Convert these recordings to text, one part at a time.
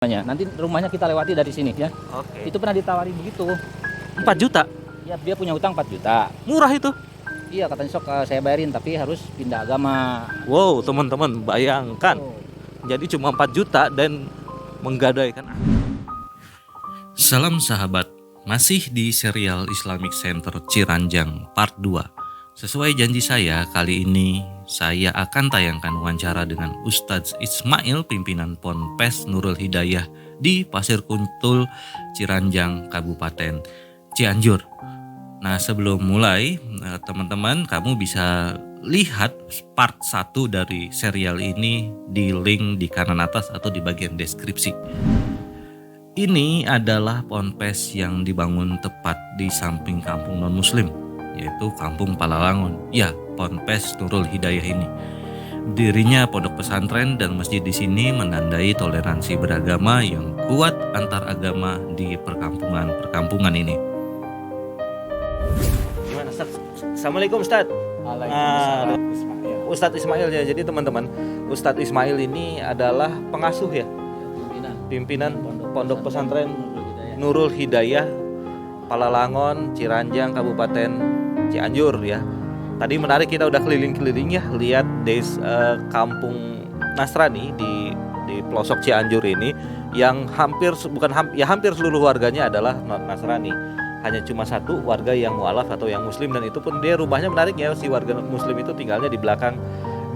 Nanti rumahnya kita lewati dari sini ya. Oke. Itu pernah ditawari begitu. 4 juta? Ya dia punya utang 4 juta. Murah itu? Iya katanya sok saya bayarin tapi harus pindah agama. Wow, teman-teman, bayangkan. Oh. Jadi cuma 4 juta dan menggadaikan. Salam sahabat, masih di serial Islamic Center Ciranjang Part 2. Sesuai janji saya, kali ini saya akan tayangkan wawancara dengan Ustadz Ismail, pimpinan Ponpes Nurul Hidayah di Pasir Kuntul, Ciranjang, Kabupaten Cianjur. Nah, sebelum mulai, teman-teman, kamu bisa lihat part 1 dari serial ini di link di kanan atas atau di bagian deskripsi. Ini adalah ponpes yang dibangun tepat di samping kampung non-muslim, yaitu Kampung Palalangon. Ya, Ponpes Nurul Hidayah ini. Dirinya pondok pesantren dan masjid di sini menandai toleransi beragama yang kuat antar agama di perkampungan ini. Gimana, Ustaz? Assalamualaikum, Ustaz. Waalaikumsalam. Ismail. Ustadz Ismail ya. Jadi teman-teman, Ustadz Ismail ini adalah pengasuh ya, pimpinan pondok pesantren Nurul Hidayah Palalangon, Ciranjang, Kabupaten Cianjur ya. Tadi menarik, kita udah keliling-keliling ya, lihat kampung Nasrani di pelosok Cianjur ini yang hampir seluruh warganya adalah non Nasrani. Hanya cuma satu warga yang mualaf atau yang muslim, dan itu pun dia rumahnya menarik ya, si warga muslim itu tinggalnya di belakang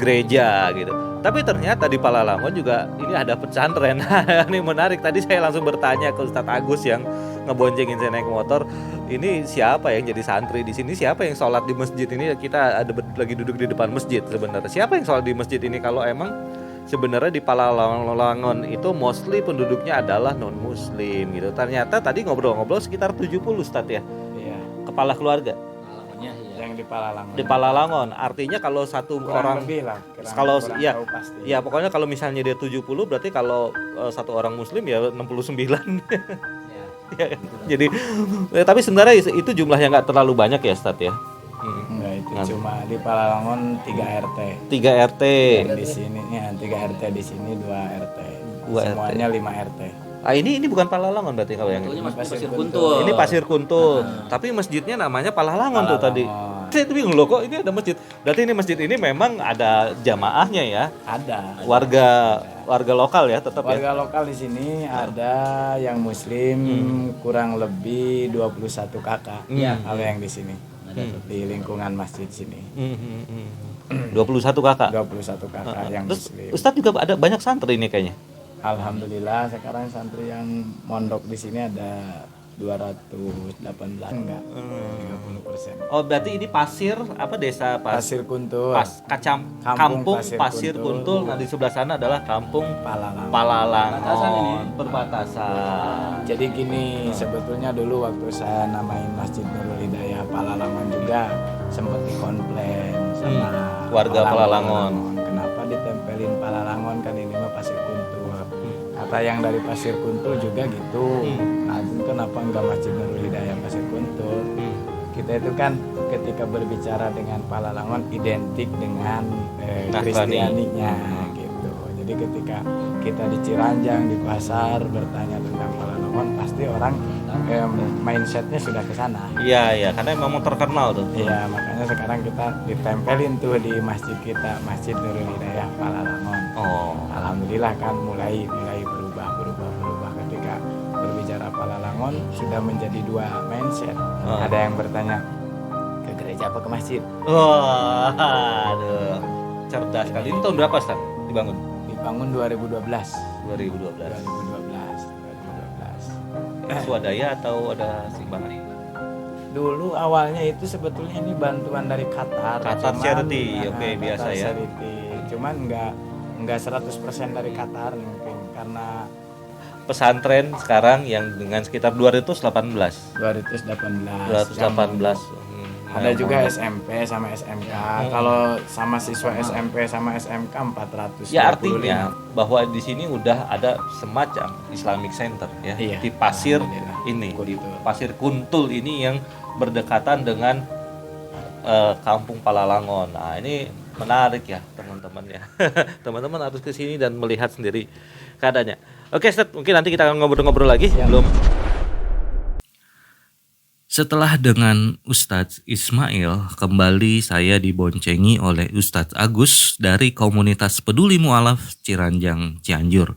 gereja gitu. Tapi ternyata di Palalangon juga ini ada pesantren. Ini menarik. Tadi saya langsung bertanya ke Ustadz Agus yang ngeboncengin saya naik motor, ini siapa yang jadi santri di sini, siapa yang sholat di masjid ini. Kita lagi duduk di depan masjid sebenarnya. Siapa yang sholat di masjid ini kalau emang sebenarnya di Palalangon itu mostly penduduknya adalah non muslim gitu. Ternyata tadi ngobrol-ngobrol sekitar 70 Ustadz ya. Iya, Kepala keluarga yang di Palalangon. di Palalangon. Artinya kalau satu Kurang orang lebih lah. kalau ya, pasti. ya pokoknya kalau misalnya dia 70, berarti kalau satu orang muslim ya 69. Ya kan? Jadi tapi sebenarnya itu jumlahnya nggak terlalu banyak ya, Ustadz ya. Enggak, itu cuma di Palalangon 3 RT. 3 RT. Dan di sini ya 3 RT, di sini 2 RT. 2 Semuanya 5 RT. Ini bukan Palalangon berarti kalau yang ini. Pasir Kuntul. Ini Pasir Kuntul. Tapi masjidnya namanya Palalangon tuh tadi. Saya tuh bingung loh, kok ini ada masjid. Berarti ini masjid ini memang ada jamaahnya ya. Ada. Warga lokal ya, tetap ya. Warga lokal di sini ada yang muslim kurang lebih 21 kakak. Kalau yang di sini. Di lingkungan masjid sini. 21 kakak. 21 kakak yang Terus muslim. Ustadz juga ada banyak santri ini kayaknya. Alhamdulillah sekarang santri yang mondok di sini ada 218, enggak 30%. Oh, berarti ini desa Pasir Kuntul. Kampung Pasir Kuntul. Nah, di sebelah sana adalah Kampung Palalangon. Perbatasan. Jadi gini, sebetulnya dulu waktu saya namain Masjid Nurul Hidayah Palalangon juga sempat dikomplain sama warga Palalangon. Kenapa ditempelin Palalangon, kan ini mah Pasir Kuntul. Kata yang dari Pasir Kuntul juga gitu. Nah, kenapa enggak Masjid Nurul Hidayah Pasir Kuntul? Kita itu kan ketika berbicara dengan Palalangon identik dengan Kristianinya gitu. Jadi ketika kita di Ciranjang, di pasar bertanya tentang Palalangon, pasti orang mindsetnya sudah ke sana. Iya, karena memang terkenal tuh. Iya, makanya sekarang kita ditempelin tuh di masjid kita, Masjid Nurul Hidayah Palalangon. Oh. Alhamdulillah kan mulai berubah ketika berbicara Palalangon sudah menjadi 2 mindset. Ada yang bertanya ke gereja apa ke masjid. Wah, aduh. Cerdas kali. Ini tahun berapa, Ustaz? Dibangun 2012. 2012. 2012. Swadaya atau ada sumbangan? Dulu awalnya itu sebetulnya ini bantuan dari Qatar. Charity, oke, biasa ya. Charity. Cuman enggak 100% dari Qatar mungkin karena Pesantren sekarang yang dengan sekitar 218. 218. Ada juga SMP sama SMK. Kalau sama siswa SMP sama SMK 400. Ya, artinya bahwa di sini udah ada semacam Islamic Center ya. Iya, di Pasir ini, di Pasir Kuntul ini yang berdekatan dengan Kampung Palalangon. Nah, ini menarik ya teman-teman ya. Teman-teman harus ke sini dan melihat sendiri keadaannya. Oke, Ustadz, mungkin nanti kita akan ngobrol-ngobrol lagi sebelum. Setelah dengan Ustadz Ismail, kembali saya diboncengi oleh Ustadz Agus dari komunitas Peduli Mu'alaf Ciranjang Cianjur.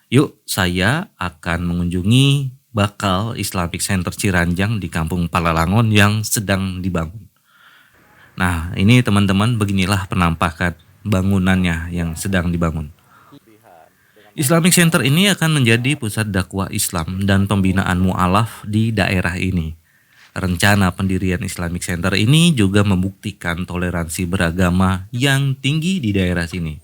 Yuk, saya akan mengunjungi bakal Islamic Center Ciranjang di Kampung Palalangon yang sedang dibangun. Nah, ini teman-teman, beginilah penampakan bangunannya yang sedang dibangun. Islamic Center ini akan menjadi pusat dakwah Islam dan pembinaan mu'alaf di daerah ini. Rencana pendirian Islamic Center ini juga membuktikan toleransi beragama yang tinggi di daerah sini.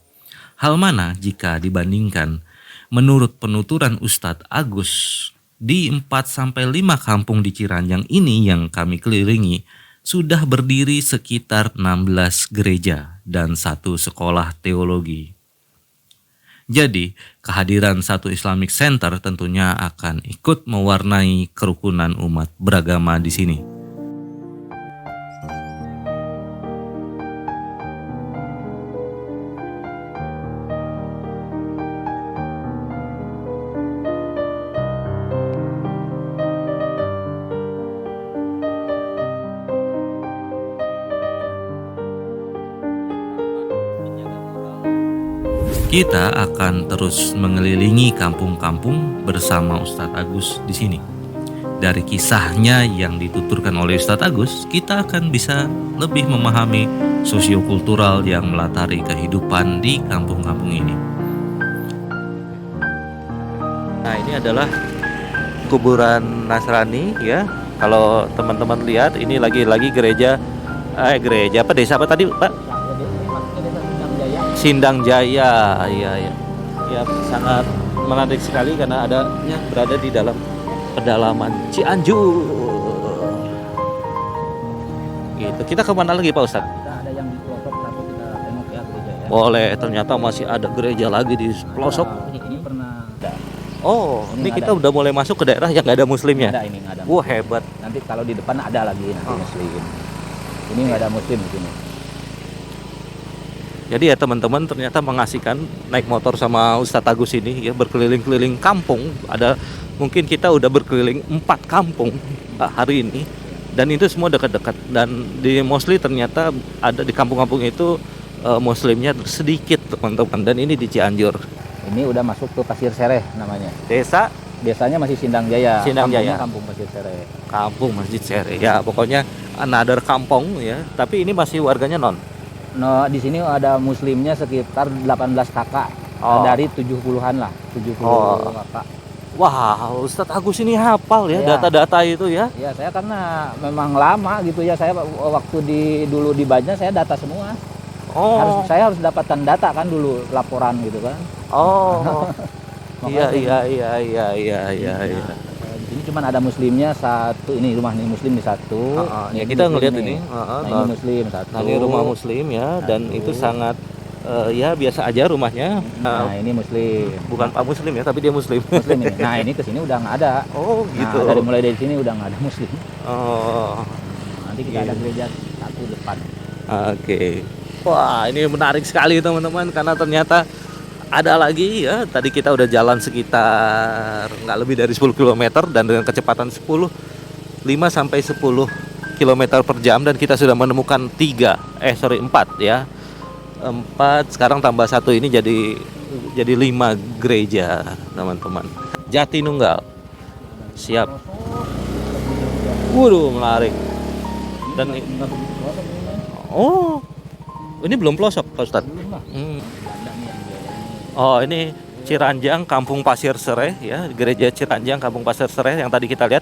Hal mana jika dibandingkan menurut penuturan Ustadz Agus, di 4-5 kampung di Ciranjang ini yang kami kelilingi, sudah berdiri sekitar 16 gereja dan 1 sekolah teologi. Jadi, kehadiran satu Islamic Center tentunya akan ikut mewarnai kerukunan umat beragama di sini. Kita akan terus mengelilingi kampung-kampung bersama Ustadz Agus di sini. Dari kisahnya yang dituturkan oleh Ustadz Agus, kita akan bisa lebih memahami sosiokultural yang melatari kehidupan di kampung-kampung ini. Nah, ini adalah kuburan Nasrani ya. Kalau teman-teman lihat, ini lagi gereja apa desa apa tadi, Pak? Sindang Jaya, iya. Ya, sangat menarik sekali karena berada di dalam pedalaman Cianjur. Gitu. Kita kemana lagi, Pak Ustadz? Kita ada yang di pelosok satu, kita tengok ya gereja ya. Boleh, ternyata masih ada gereja lagi di pelosok. Ini pernah ada. Oh, ini Ini kita ada. udah mulai masuk ke daerah yang nggak ada muslimnya. Ada ini nggak ada. Wah, hebat. Nanti kalau di depan ada lagi nanti muslim. Ini nggak ada muslim di sini. Jadi ya teman-teman, ternyata mengasihkan naik motor sama Ustadz Agus ini ya, berkeliling-keliling kampung. Mungkin kita udah berkeliling 4 kampung hari ini, dan itu semua dekat-dekat. Dan di Mosli ternyata ada di kampung-kampung itu muslimnya sedikit teman-teman, dan ini di Cianjur. Ini udah masuk ke Pasir Sereh namanya. Desa Biasanya masih Sindang Jaya. Sindang Kampungnya Jaya. Kampung Pasir Sereh. Kampung Masjid Sere ya, pokoknya another kampung ya, tapi ini masih warganya non. No, di sini ada muslimnya sekitar 18 kakak. Oh. Dari 70-an lah, 70 kakak. Wah, Ustadz Agus ini hafal ya Iya. data-data itu ya. Ya, saya karena memang lama gitu ya, saya waktu dulu di Bajna saya data semua. Oh. Saya harus dapatkan data kan dulu, laporan gitu kan. Oh. Makanya Iya. Di sini cuma ada muslimnya satu, ini rumah ini muslim di satu. Ya kita ngelihat ini. Nah, ini muslim satu. Nah, ini rumah muslim ya, dan Satu. itu sangat ya biasa aja rumahnya. Nah, ini muslim. Bukan Pak Muslim ya, tapi dia muslim. Muslim ini. Nah, ini kesini udah nggak ada. Oh, gitu. Nah, mulai dari sini udah nggak ada muslim. Oh. Nanti kita ada gereja satu depan. Oke. Wah, ini menarik sekali teman-teman, karena ternyata ada lagi ya. Tadi kita udah jalan sekitar nggak lebih dari 10 km dan dengan kecepatan 5 sampai 10 km per jam, dan kita sudah menemukan 4 ya. 4, sekarang tambah 1, ini jadi 5 gereja teman-teman. Jatinunggal. Siap. Waduh, menarik. Dan ini belum pelosok, Pak Ustadz. Oh, ini Ciranjang Kampung Pasir Sereh ya, gereja Ciranjang Kampung Pasir Sereh yang tadi kita lihat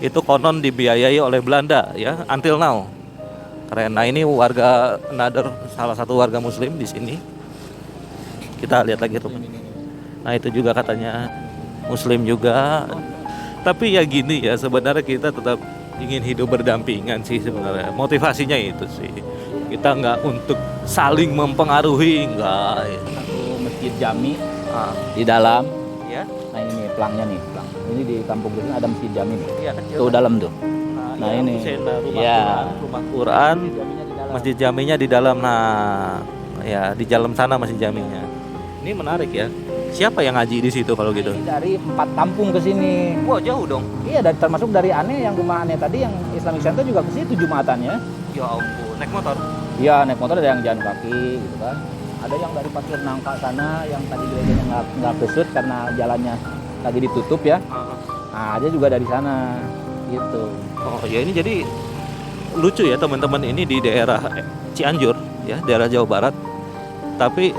itu konon dibiayai oleh Belanda ya, until now. Keren. Nah, ini salah satu warga muslim di sini. Kita lihat lagi rumah. Nah, itu juga katanya muslim juga. Tapi ya gini ya, sebenarnya kita tetap ingin hidup berdampingan sih sebenarnya. Motivasinya itu sih. Kita nggak untuk saling mempengaruhi, enggak ya. Masjid Jami di dalam. Ya. Nah, ini pelangnya nih, pelang. Ini di kampung sini ada Masjid Jami nih. Iya, kecil. Tuh dalam tuh. Nah, ya, ini. rumah Quran, Masjid Jaminya di dalam. Nah, ya di dalam sana Masjid Jaminya. Ini menarik ya. Siapa yang ngaji di situ kalau gitu? Ini dari 4 kampung ke sini. Wah, jauh dong. Iya, termasuk dari Ane, yang rumah Ane tadi yang Islamic Center juga ke situ Jumatannya. Ya ampun, naik motor. Iya, naik motor ada yang jalan kaki gitu kan. Ada yang dari Pasir Nangka sana yang tadi gerejanya nggak kesut karena jalannya lagi ditutup ya. Nah, dia juga dari sana gitu. Oh ya, ini jadi lucu ya teman-teman, ini di daerah Cianjur ya, daerah Jawa Barat. Tapi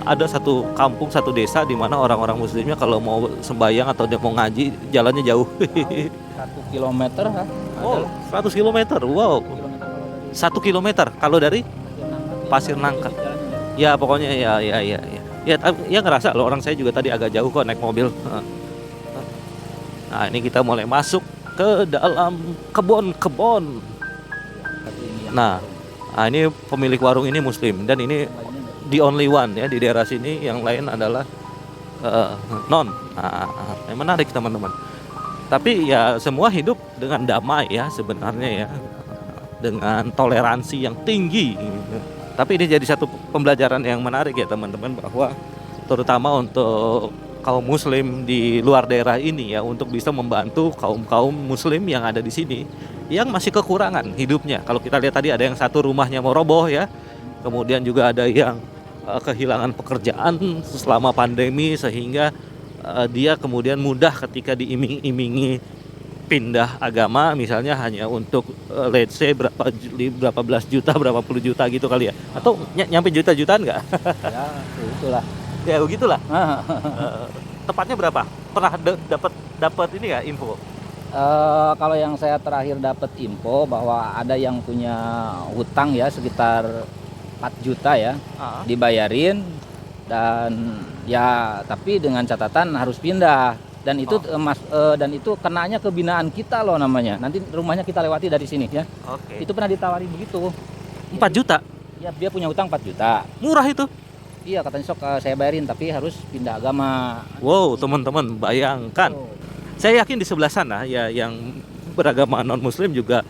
ada satu kampung, satu desa di mana orang-orang muslimnya kalau mau sembahyang atau dia mau ngaji jalannya jauh. 1 kilometer ha? Oh, 100 kilometer. Wow. 1 kilometer kalau dari Pasir Nangka. Ya pokoknya ya. Ya ngerasa loh, orang saya juga tadi agak jauh kok naik mobil. Nah, ini kita mulai masuk ke dalam kebun-kebun. Nah, ini pemilik warung ini muslim dan ini the only one ya di daerah sini, yang lain adalah non. Nah, yang menarik teman-teman. Tapi ya semua hidup dengan damai ya sebenarnya ya, dengan toleransi yang tinggi. Tapi ini jadi satu pembelajaran yang menarik ya teman-teman, bahwa terutama untuk kaum muslim di luar daerah ini ya, untuk bisa membantu kaum muslim yang ada di sini yang masih kekurangan hidupnya. Kalau kita lihat tadi ada yang satu rumahnya mau roboh ya, kemudian juga ada yang kehilangan pekerjaan selama pandemi, sehingga dia kemudian mudah ketika diiming-imingi pindah agama, misalnya hanya untuk let's say berapa belas juta, berapa puluh juta gitu kali ya, atau nyampe juta-jutaan nggak? Ya, itulah. Ya begitulah. Tepatnya berapa? Pernah dapat ini ya info? Kalau yang saya terakhir dapat info bahwa ada yang punya hutang ya sekitar 4 juta ya, dibayarin, dan ya tapi dengan catatan harus pindah, dan itu dan itu kenanya ke binaan kita loh namanya. Nanti rumahnya kita lewati dari sini ya. Oke. Itu pernah ditawari begitu. 4 juta? Ya, dia punya hutang 4 juta. Murah itu? Iya, katanya sok saya bayarin tapi harus pindah agama. Wow, teman-teman bayangkan. Saya yakin di sebelah sana ya yang beragama non-muslim juga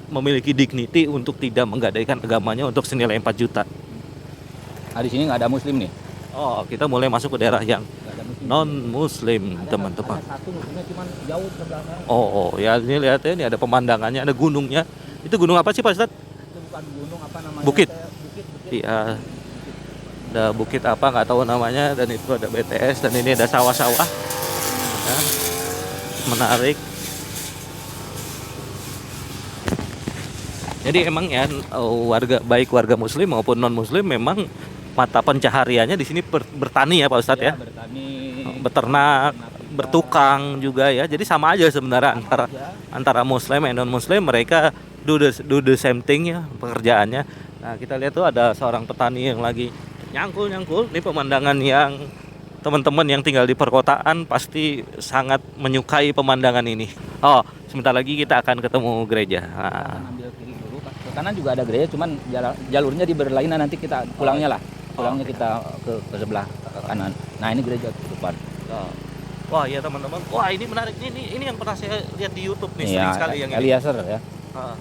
memiliki dignity untuk tidak menggadaikan agamanya untuk senilai 4 juta. Nah, di sini nggak ada muslim nih. Oh, kita mulai masuk ke daerah yang Nggak ada muslim. non-muslim, teman-teman. Ada satu muslimnya cuman jauh sebelah sana. Oh, ya ini lihat ya, ini ada pemandangannya, ada gunungnya. Itu gunung apa sih Pak Ustadz? Itu bukan gunung, apa namanya? Bukit. Bukit. Iya. Ada bukit apa nggak tahu namanya, dan itu ada BTS, dan ini ada sawah-sawah. Ya, menarik. Jadi emang ya warga muslim maupun non muslim memang mata pencahariannya di sini bertani ya Pak Ustadz ya. Bertani, beternak, bertukang juga ya. Jadi sama aja sebenarnya antara muslim dan non muslim, mereka do the same thing ya pekerjaannya. Nah, kita lihat tuh ada seorang petani yang lagi nyangkul. Ini pemandangan yang teman-teman yang tinggal di perkotaan pasti sangat menyukai pemandangan ini. Oh, sebentar lagi kita akan ketemu gereja. Nah. ambil kiri dulu, ke kanan juga ada gereja, cuman jalurnya di berlainan, nanti kita pulangnya lah. Pulangnya kita ke sebelah ke kanan. Nah, ini gereja ke depan. Wah, iya teman-teman. Wah, ini menarik. Ini yang pernah saya lihat di YouTube nih, sering sekali yang ini. Eliezer ya.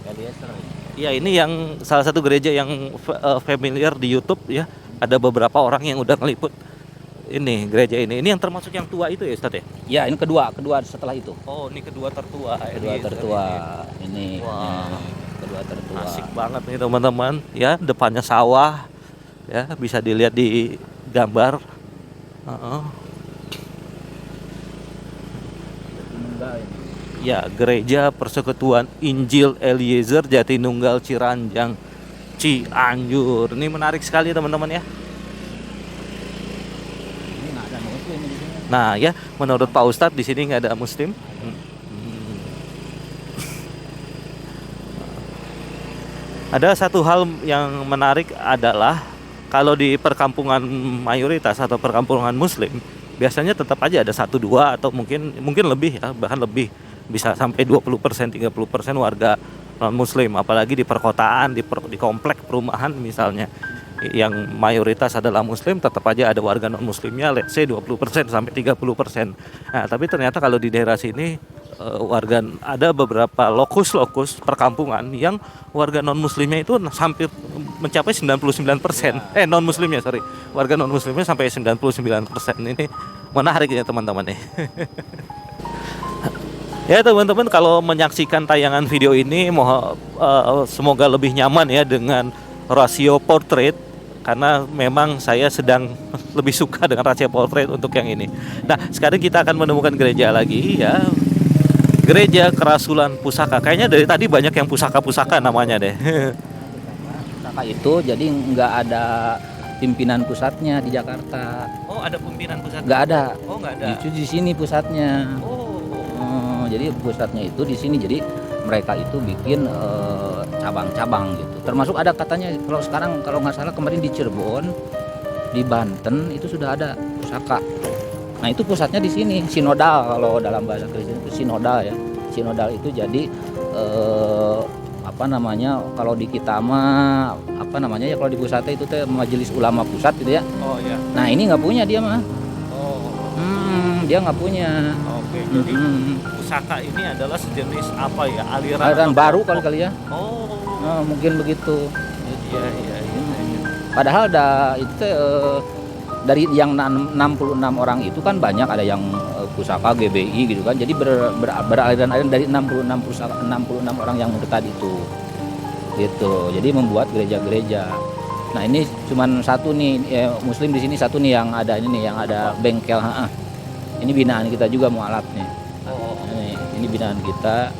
Eliezer. Iya, ini yang salah satu gereja yang familiar di YouTube ya. Ada beberapa orang yang udah ngeliput ini gereja ini. Ini yang termasuk yang tua itu ya Ustadz ya? Ya, ini kedua setelah itu. Oh, ini kedua tertua. Kedua tertua. Ini. Wah. Kedua tertua. Asik banget nih teman-teman. Ya, depannya sawah. Ya, bisa dilihat di gambar. Ya, Gereja Persekutuan Injil Eliezer Jatinunggal Ciranjang, Cianjur. Ini menarik sekali teman-teman ya. Ini nggak ada muslim di sini. Nah ya, menurut Pak Ustadz di sini nggak ada muslim. Ada satu hal yang menarik adalah kalau di perkampungan mayoritas atau perkampungan muslim, biasanya tetap aja ada 1-2 atau mungkin lebih ya, bahkan lebih, bisa sampai 20%, 30% warga non muslim, apalagi di perkotaan, di komplek perumahan misalnya yang mayoritas adalah muslim, tetap aja ada warga non muslimnya, let's say 20% sampai 30%. Nah, tapi ternyata kalau di daerah sini warga, ada beberapa lokus-lokus perkampungan yang warga non muslimnya itu hampir mencapai 99%. Non muslimnya, sorry. Warga non muslimnya sampai 99%. Ini menarik ya teman-teman nih. Ya teman-teman, kalau menyaksikan tayangan video ini semoga lebih nyaman ya dengan rasio portrait, karena memang saya sedang lebih suka dengan rasio portrait untuk yang ini. Nah, sekarang kita akan menemukan gereja lagi ya. Gereja Kerasulan Pusaka. Kayaknya dari tadi banyak yang pusaka-pusaka namanya deh. Pusaka itu jadi nggak ada pimpinan pusatnya di Jakarta. Oh, ada pimpinan pusat? Nggak ada. Oh, nggak ada. Justru di sini pusatnya. Oh. Jadi pusatnya itu di sini. Jadi mereka itu bikin cabang-cabang gitu. Termasuk ada katanya kalau sekarang kalau nggak salah kemarin di Cirebon, di Banten itu sudah ada pusaka. Nah itu pusatnya di sini, sinodal kalau dalam bahasa Kristen itu sinodal ya. Sinodal itu jadi kalau di kita mah ya kalau di pusatnya itu teh majelis ulama pusat gitu ya. Oh ya. Nah ini nggak punya dia mah. Oh. Dia nggak punya. Oke. Jadi pusaka ini adalah sejenis apa ya? Aliran baru kali ya. Oh. Mungkin begitu. Iya. Padahal itu teh dari yang 66 orang itu kan banyak, ada yang pusaka GBI gitu kan. Jadi beraliran-aliran dari 66 orang yang murtad itu. Gitu. Jadi membuat gereja-gereja. Nah, ini cuman satu nih muslim di sini satu nih yang ada ini nih, yang ada bengkel. Ini binaan kita juga mualaf nih. Oh. Ini binaan kita.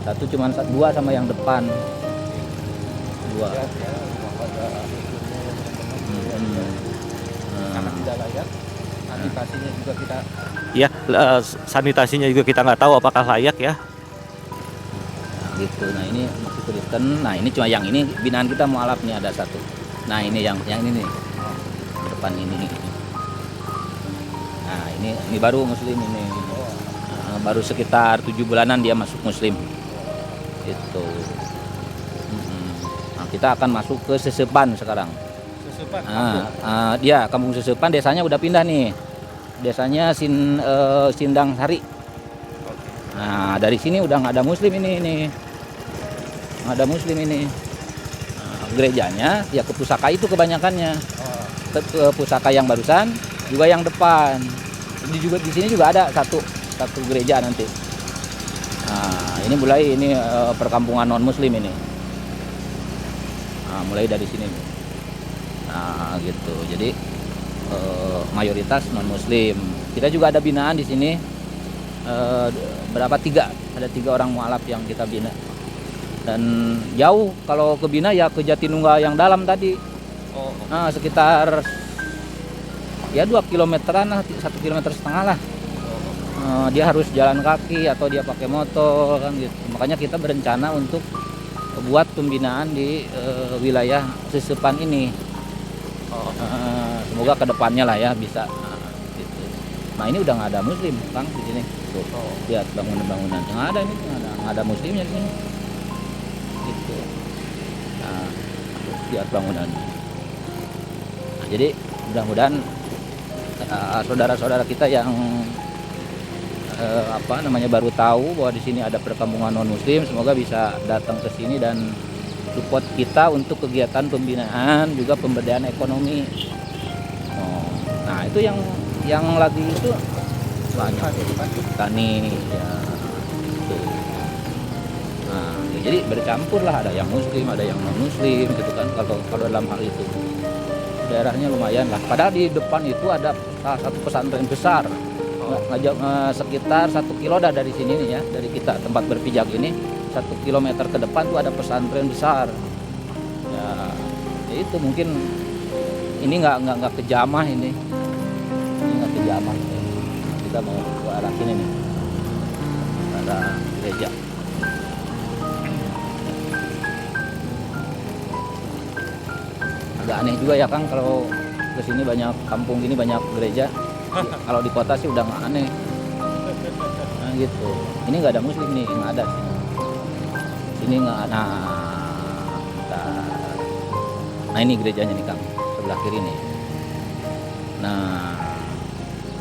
Satu cuman dua sama yang depan. Dua. Karena tidak layak, sanitasinya juga kita. Ya, sanitasinya juga kita nggak tahu apakah layak ya. Nah, gitu. Nah ini masih Kristen. Nah ini cuma yang ini binaan kita mualaf nih ada satu. Nah ini yang ini nih, depan ini. Nah ini baru muslim ini. Baru sekitar 7 bulanan dia masuk muslim. Itu. Nah kita akan masuk ke Sesepan sekarang. Dia Kampung Sesepan, desanya udah pindah nih. Desanya Sindang Sari. Nah, dari sini udah nggak ada muslim ini. Nggak ada muslim ini. Gerejanya ya ke pusaka itu kebanyakannya. Ke pusaka yang barusan, juga yang depan. Di sini juga ada satu gereja nanti. Nah, ini mulai perkampungan non muslim ini. Nah, mulai dari sini nih. Nah gitu, jadi mayoritas non muslim. Kita juga ada binaan di sini, ada 3 orang mualaf yang kita bina. Dan jauh kalau ke bina ya ke Jatinunggal yang dalam tadi. Nah sekitar ya 2 kilometeran lah, 1,5 kilometer lah. Dia harus jalan kaki atau dia pakai motor kan gitu. Makanya kita berencana untuk buat pembinaan di wilayah Sesepan ini. Semoga kedepannya lah ya bisa. Gitu. Nah ini udah nggak ada muslim Kang di sini. Tuh, lihat bangunan-bangunan yang ada ini nggak ada muslimnya di sini. Gitu. Nah, lihat bangunan. Nah, jadi mudah-mudahan saudara-saudara kita yang baru tahu bahwa di sini ada perkampungan non muslim, semoga bisa datang ke sini dan support kita untuk kegiatan pembinaan juga pemberdayaan ekonomi. Nah itu yang lagi itu banyak tani ya gitu. Nah jadi bercampur lah, ada yang muslim ada yang non muslim gitu kan. Kalau dalam hal itu daerahnya lumayan lah. Padahal di depan itu ada salah satu pesantren besar. Sekitar 1 kilo dari sini nih ya, dari kita tempat berpijak ini 1 kilometer ke depan tuh ada pesantren besar. Ya itu mungkin ini nggak kejamah ini nggak kejamah. Kita mau ke arah sini nih, ada gereja. Agak aneh juga ya Kang kalau kesini banyak kampung gini banyak gereja. Kalau di kota sih udah nggak aneh. Nah gitu. Ini nggak ada muslim nih, nggak ada sih. Ini nggak ada. Nah ini gerejanya nih Kang, sebelah kiri nih. Nah,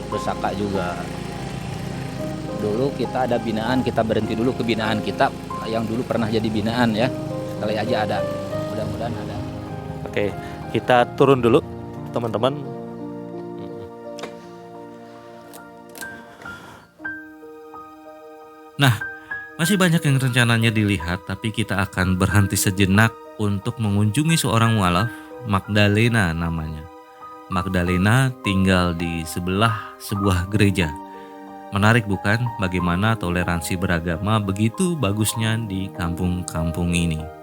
pusaka juga. dulu kita ada binaan, kita berhenti dulu ke binaan kita yang dulu pernah jadi binaan ya. Sekali aja ada, mudah-mudahan ada. Oke, kita turun dulu teman-teman. Nah, masih banyak yang rencananya dilihat, tapi kita akan berhenti sejenak untuk mengunjungi seorang mualaf, Magdalena namanya. Magdalena tinggal di sebelah sebuah gereja. Menarik bukan bagaimana toleransi beragama begitu bagusnya di kampung-kampung ini.